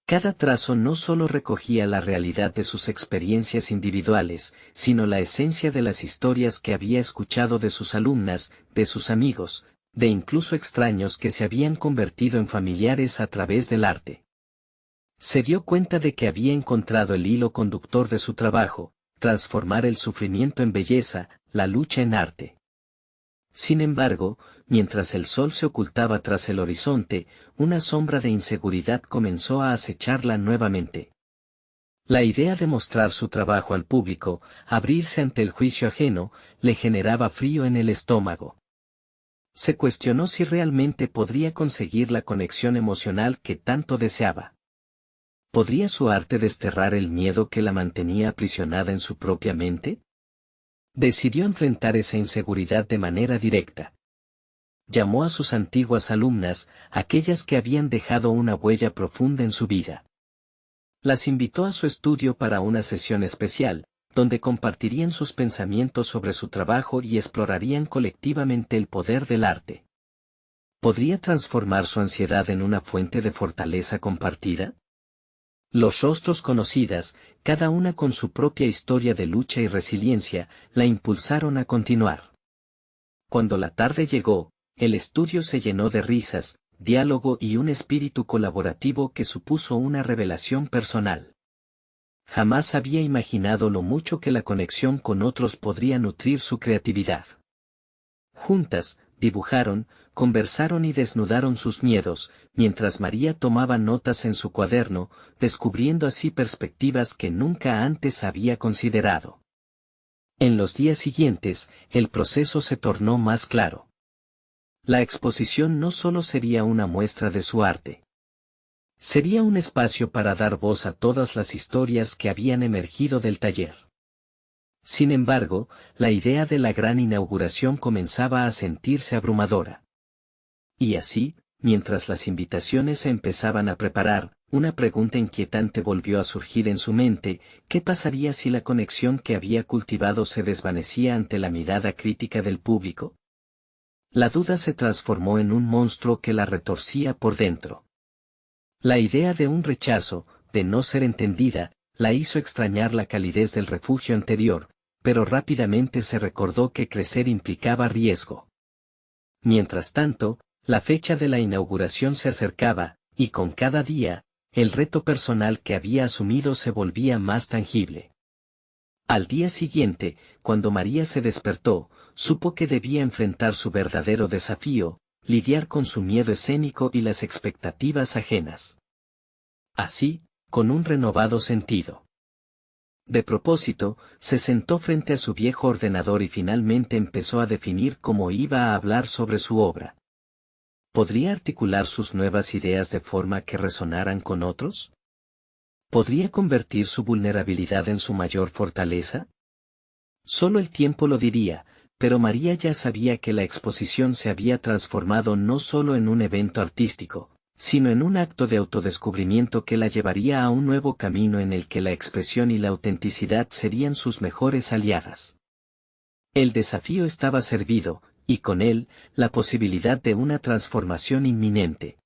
Cada trazo no solo recogía la realidad de sus experiencias individuales, sino la esencia de las historias que había escuchado de sus alumnas, de sus amigos, de incluso extraños que se habían convertido en familiares a través del arte. Se dio cuenta de que había encontrado el hilo conductor de su trabajo, transformar el sufrimiento en belleza, la lucha en arte. Sin embargo, mientras el sol se ocultaba tras el horizonte, una sombra de inseguridad comenzó a acecharla nuevamente. La idea de mostrar su trabajo al público, abrirse ante el juicio ajeno, le generaba frío en el estómago. Se cuestionó si realmente podría conseguir la conexión emocional que tanto deseaba. ¿Podría su arte desterrar el miedo que la mantenía aprisionada en su propia mente? Decidió enfrentar esa inseguridad de manera directa. Llamó a sus antiguas alumnas, aquellas que habían dejado una huella profunda en su vida. Las invitó a su estudio para una sesión especial, donde compartirían sus pensamientos sobre su trabajo y explorarían colectivamente el poder del arte. ¿Podría transformar su ansiedad en una fuente de fortaleza compartida? Los rostros conocidas, cada una con su propia historia de lucha y resiliencia, la impulsaron a continuar. Cuando la tarde llegó, el estudio se llenó de risas, diálogo y un espíritu colaborativo que supuso una revelación personal. Jamás había imaginado lo mucho que la conexión con otros podría nutrir su creatividad. Juntas, dibujaron, conversaron y desnudaron sus miedos, mientras María tomaba notas en su cuaderno, descubriendo así perspectivas que nunca antes había considerado. En los días siguientes, el proceso se tornó más claro. La exposición no solo sería una muestra de su arte. Sería un espacio para dar voz a todas las historias que habían emergido del taller. Sin embargo, la idea de la gran inauguración comenzaba a sentirse abrumadora. Y así, mientras las invitaciones se empezaban a preparar, una pregunta inquietante volvió a surgir en su mente: ¿qué pasaría si la conexión que había cultivado se desvanecía ante la mirada crítica del público? La duda se transformó en un monstruo que la retorcía por dentro. La idea de un rechazo, de no ser entendida, la hizo extrañar la calidez del refugio anterior, pero rápidamente se recordó que crecer implicaba riesgo. Mientras tanto, la fecha de la inauguración se acercaba, y con cada día, el reto personal que había asumido se volvía más tangible. Al día siguiente, cuando María se despertó, supo que debía enfrentar su verdadero desafío: lidiar con su miedo escénico y las expectativas ajenas. Así, con un renovado sentido de propósito, se sentó frente a su viejo ordenador y finalmente empezó a definir cómo iba a hablar sobre su obra. ¿Podría articular sus nuevas ideas de forma que resonaran con otros? ¿Podría convertir su vulnerabilidad en su mayor fortaleza? Solo el tiempo lo diría, pero María ya sabía que la exposición se había transformado no solo en un evento artístico, sino en un acto de autodescubrimiento que la llevaría a un nuevo camino en el que la expresión y la autenticidad serían sus mejores aliadas. El desafío estaba servido, y con él, la posibilidad de una transformación inminente.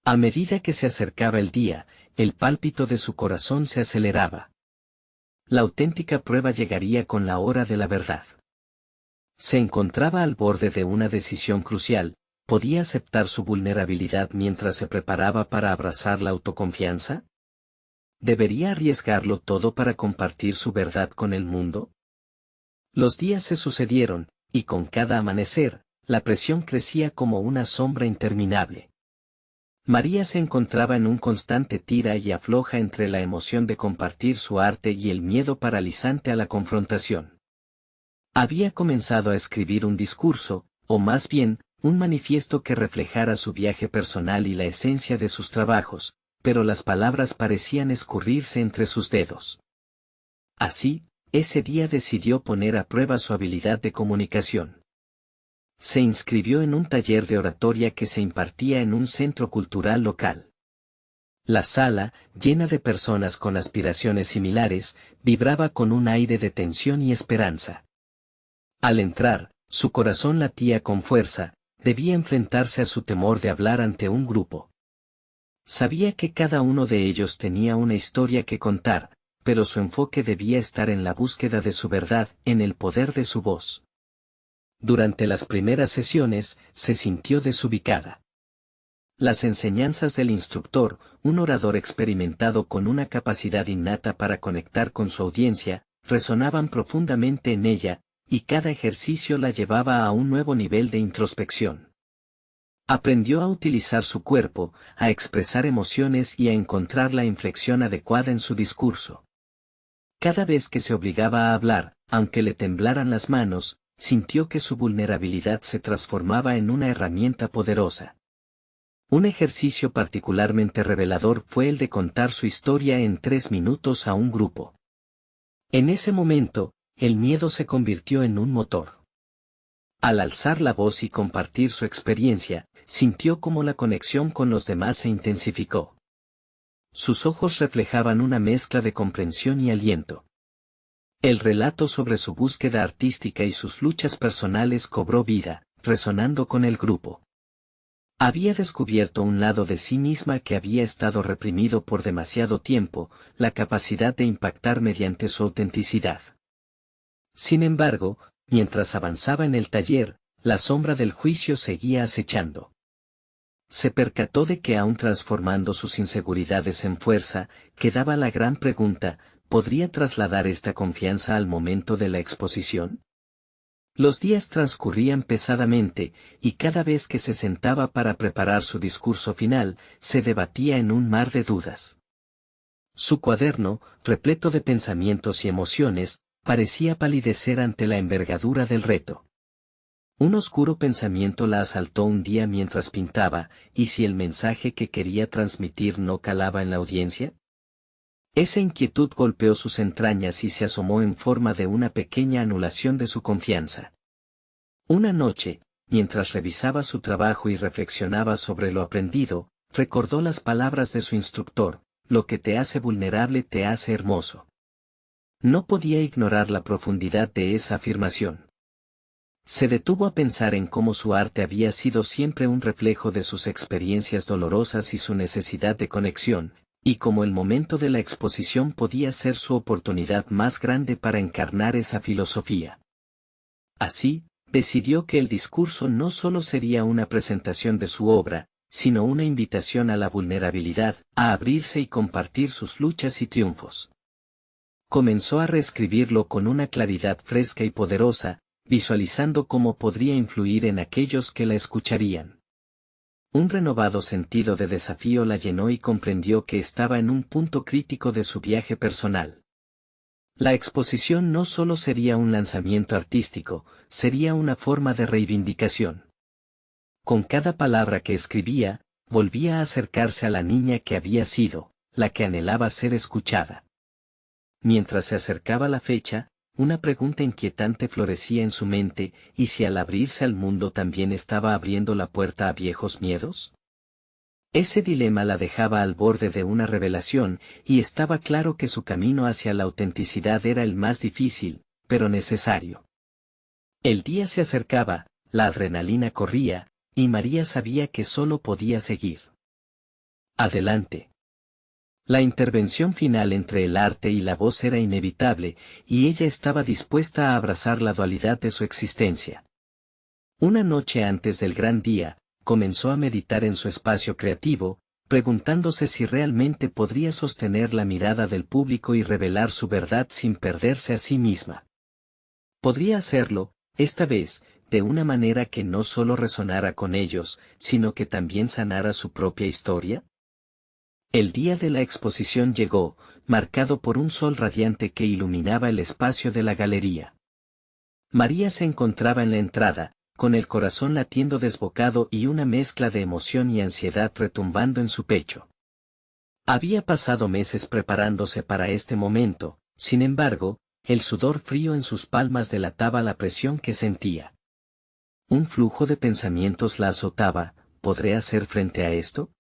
A medida que se acercaba el día, el pálpito de su corazón se aceleraba. La auténtica prueba llegaría con la hora de la verdad. Se encontraba al borde de una decisión crucial: ¿podía aceptar su vulnerabilidad mientras se preparaba para abrazar la autoconfianza? ¿Debería arriesgarlo todo para compartir su verdad con el mundo? Los días se sucedieron, y con cada amanecer, la presión crecía como una sombra interminable. María se encontraba en un constante tira y afloja entre la emoción de compartir su arte y el miedo paralizante a la confrontación. Había comenzado a escribir un discurso, o más bien, un manifiesto que reflejara su viaje personal y la esencia de sus trabajos, pero las palabras parecían escurrirse entre sus dedos. Así, ese día decidió poner a prueba su habilidad de comunicación. Se inscribió en un taller de oratoria que se impartía en un centro cultural local. La sala, llena de personas con aspiraciones similares, vibraba con un aire de tensión y esperanza. Al entrar, su corazón latía con fuerza: debía enfrentarse a su temor de hablar ante un grupo. Sabía que cada uno de ellos tenía una historia que contar, pero su enfoque debía estar en la búsqueda de su verdad, en el poder de su voz. Durante las primeras sesiones, se sintió desubicada. Las enseñanzas del instructor, un orador experimentado con una capacidad innata para conectar con su audiencia, resonaban profundamente en ella, y cada ejercicio la llevaba a un nuevo nivel de introspección. Aprendió a utilizar su cuerpo, a expresar emociones y a encontrar la inflexión adecuada en su discurso. Cada vez que se obligaba a hablar, aunque le temblaran las manos, sintió que su vulnerabilidad se transformaba en una herramienta poderosa. Un ejercicio particularmente revelador fue el de contar su historia en 3 minutos a un grupo. En ese momento, el miedo se convirtió en un motor. Al alzar la voz y compartir su experiencia, sintió como la conexión con los demás se intensificó. Sus ojos reflejaban una mezcla de comprensión y aliento. El relato sobre su búsqueda artística y sus luchas personales cobró vida, resonando con el grupo. Había descubierto un lado de sí misma que había estado reprimido por demasiado tiempo: la capacidad de impactar mediante su autenticidad. Sin embargo, mientras avanzaba en el taller, la sombra del juicio seguía acechando. Se percató de que, aun transformando sus inseguridades en fuerza, quedaba la gran pregunta: ¿podría trasladar esta confianza al momento de la exposición? Los días transcurrían pesadamente, y cada vez que se sentaba para preparar su discurso final, se debatía en un mar de dudas. Su cuaderno, repleto de pensamientos y emociones, parecía palidecer ante la envergadura del reto. Un oscuro pensamiento la asaltó un día mientras pintaba: ¿y si el mensaje que quería transmitir no calaba en la audiencia? Esa inquietud golpeó sus entrañas y se asomó en forma de una pequeña anulación de su confianza. Una noche, mientras revisaba su trabajo y reflexionaba sobre lo aprendido, recordó las palabras de su instructor: lo que te hace vulnerable te hace hermoso. No podía ignorar la profundidad de esa afirmación. Se detuvo a pensar en cómo su arte había sido siempre un reflejo de sus experiencias dolorosas y su necesidad de conexión, y cómo el momento de la exposición podía ser su oportunidad más grande para encarnar esa filosofía. Así, decidió que el discurso no solo sería una presentación de su obra, sino una invitación a la vulnerabilidad, a abrirse y compartir sus luchas y triunfos. Comenzó a reescribirlo con una claridad fresca y poderosa, visualizando cómo podría influir en aquellos que la escucharían. Un renovado sentido de desafío la llenó y comprendió que estaba en un punto crítico de su viaje personal. La exposición no solo sería un lanzamiento artístico, sería una forma de reivindicación. Con cada palabra que escribía, volvía a acercarse a la niña que había sido, la que anhelaba ser escuchada. Mientras se acercaba la fecha, una pregunta inquietante florecía en su mente: ¿y si al abrirse al mundo también estaba abriendo la puerta a viejos miedos? Ese dilema la dejaba al borde de una revelación, y estaba claro que su camino hacia la autenticidad era el más difícil, pero necesario. El día se acercaba, la adrenalina corría, y María sabía que solo podía seguir. Adelante. La intervención final entre el arte y la voz era inevitable, y ella estaba dispuesta a abrazar la dualidad de su existencia. Una noche antes del gran día, comenzó a meditar en su espacio creativo, preguntándose si realmente podría sostener la mirada del público y revelar su verdad sin perderse a sí misma. Podría hacerlo, esta vez, de una manera que no solo resonara con ellos, sino que también sanara su propia historia. El día de la exposición llegó, marcado por un sol radiante que iluminaba el espacio de la galería. María se encontraba en la entrada, con el corazón latiendo desbocado y una mezcla de emoción y ansiedad retumbando en su pecho. Había pasado meses preparándose para este momento, sin embargo, el sudor frío en sus palmas delataba la presión que sentía. Un flujo de pensamientos la azotaba: ¿podré hacer frente a esto?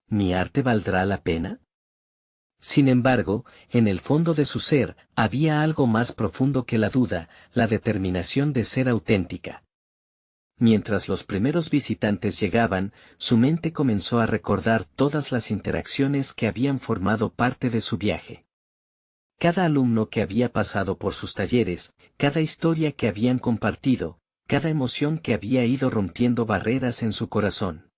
¿Mi arte valdrá la pena? Sin embargo, en el fondo de su ser, había algo más profundo que la duda: la determinación de ser auténtica. Mientras los primeros visitantes llegaban, su mente comenzó a recordar todas las interacciones que habían formado parte de su viaje. Cada alumno que había pasado por sus talleres, cada historia que habían compartido, cada emoción que había ido rompiendo barreras en su corazón.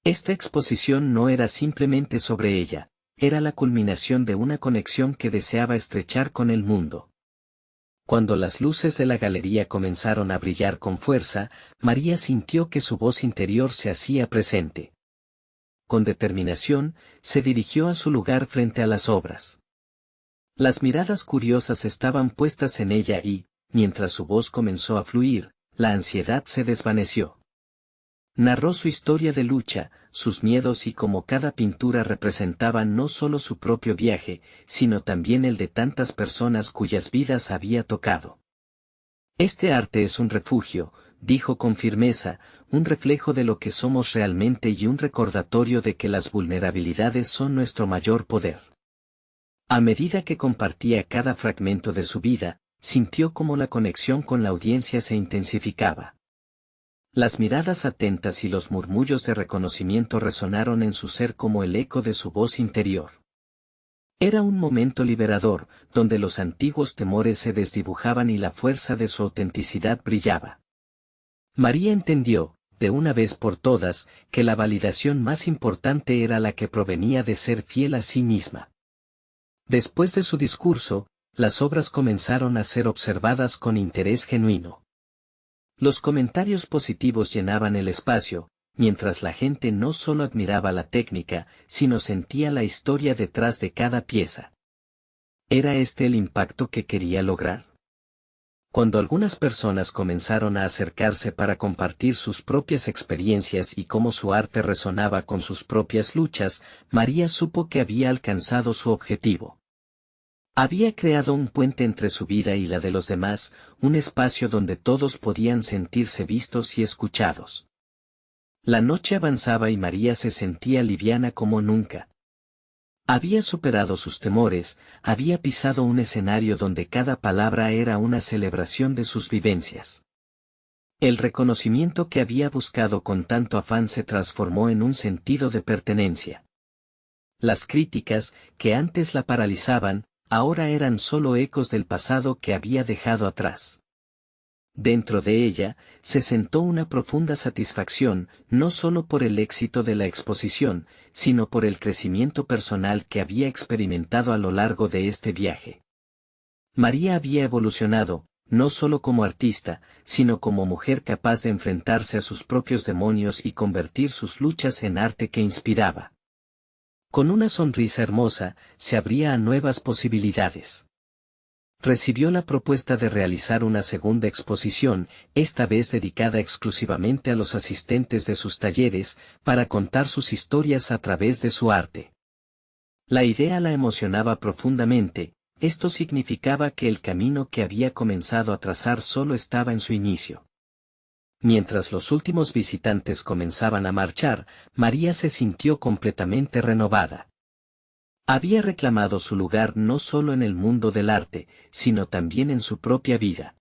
Esta exposición no era simplemente sobre ella, era la culminación de una conexión que deseaba estrechar con el mundo. Cuando las luces de la galería comenzaron a brillar con fuerza, María sintió que su voz interior se hacía presente. Con determinación, se dirigió a su lugar frente a las obras. Las miradas curiosas estaban puestas en ella y, mientras su voz comenzó a fluir, la ansiedad se desvaneció. Narró su historia de lucha, sus miedos y cómo cada pintura representaba no solo su propio viaje, sino también el de tantas personas cuyas vidas había tocado. Este arte es un refugio, dijo con firmeza, un reflejo de lo que somos realmente y un recordatorio de que las vulnerabilidades son nuestro mayor poder. A medida que compartía cada fragmento de su vida, sintió cómo la conexión con la audiencia se intensificaba. Las miradas atentas y los murmullos de reconocimiento resonaron en su ser como el eco de su voz interior. Era un momento liberador, donde los antiguos temores se desdibujaban y la fuerza de su autenticidad brillaba. María entendió, de una vez por todas, que la validación más importante era la que provenía de ser fiel a sí misma. Después de su discurso, las obras comenzaron a ser observadas con interés genuino. Los comentarios positivos llenaban el espacio, mientras la gente no solo admiraba la técnica, sino sentía la historia detrás de cada pieza. ¿Era este el impacto que quería lograr? Cuando algunas personas comenzaron a acercarse para compartir sus propias experiencias y cómo su arte resonaba con sus propias luchas, María supo que había alcanzado su objetivo. Había creado un puente entre su vida y la de los demás, un espacio donde todos podían sentirse vistos y escuchados. La noche avanzaba y María se sentía liviana como nunca. Había superado sus temores, había pisado un escenario donde cada palabra era una celebración de sus vivencias. El reconocimiento que había buscado con tanto afán se transformó en un sentido de pertenencia. Las críticas, que antes la paralizaban, ahora eran solo ecos del pasado que había dejado atrás. Dentro de ella, se sentó una profunda satisfacción, no solo por el éxito de la exposición, sino por el crecimiento personal que había experimentado a lo largo de este viaje. María había evolucionado, no solo como artista, sino como mujer capaz de enfrentarse a sus propios demonios y convertir sus luchas en arte que inspiraba. Con una sonrisa hermosa, se abría a nuevas posibilidades. Recibió la propuesta de realizar una segunda exposición, esta vez dedicada exclusivamente a los asistentes de sus talleres, para contar sus historias a través de su arte. La idea la emocionaba profundamente, esto significaba que el camino que había comenzado a trazar solo estaba en su inicio. Mientras los últimos visitantes comenzaban a marchar, María se sintió completamente renovada. Había reclamado su lugar no solo en el mundo del arte, sino también en su propia vida.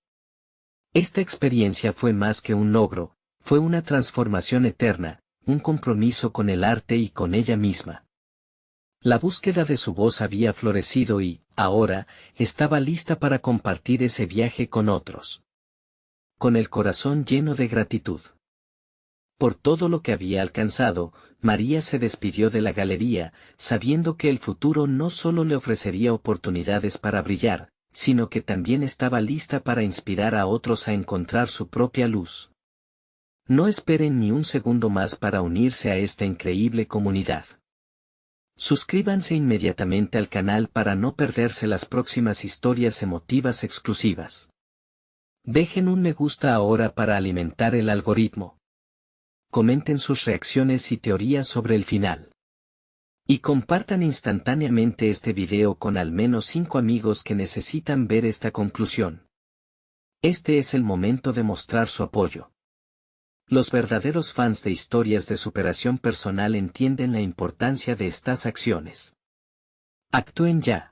Esta experiencia fue más que un logro, fue una transformación eterna, un compromiso con el arte y con ella misma. La búsqueda de su voz había florecido y, ahora, estaba lista para compartir ese viaje con otros. Con el corazón lleno de gratitud por todo lo que había alcanzado, María se despidió de la galería, sabiendo que el futuro no solo le ofrecería oportunidades para brillar, sino que también estaba lista para inspirar a otros a encontrar su propia luz. No esperen ni un segundo más para unirse a esta increíble comunidad. Suscríbanse inmediatamente al canal para no perderse las próximas historias emotivas exclusivas. Dejen un me gusta ahora para alimentar el algoritmo. Comenten sus reacciones y teorías sobre el final. Y compartan instantáneamente este video con al menos 5 amigos que necesitan ver esta conclusión. Este es el momento de mostrar su apoyo. Los verdaderos fans de historias de superación personal entienden la importancia de estas acciones. Actúen ya.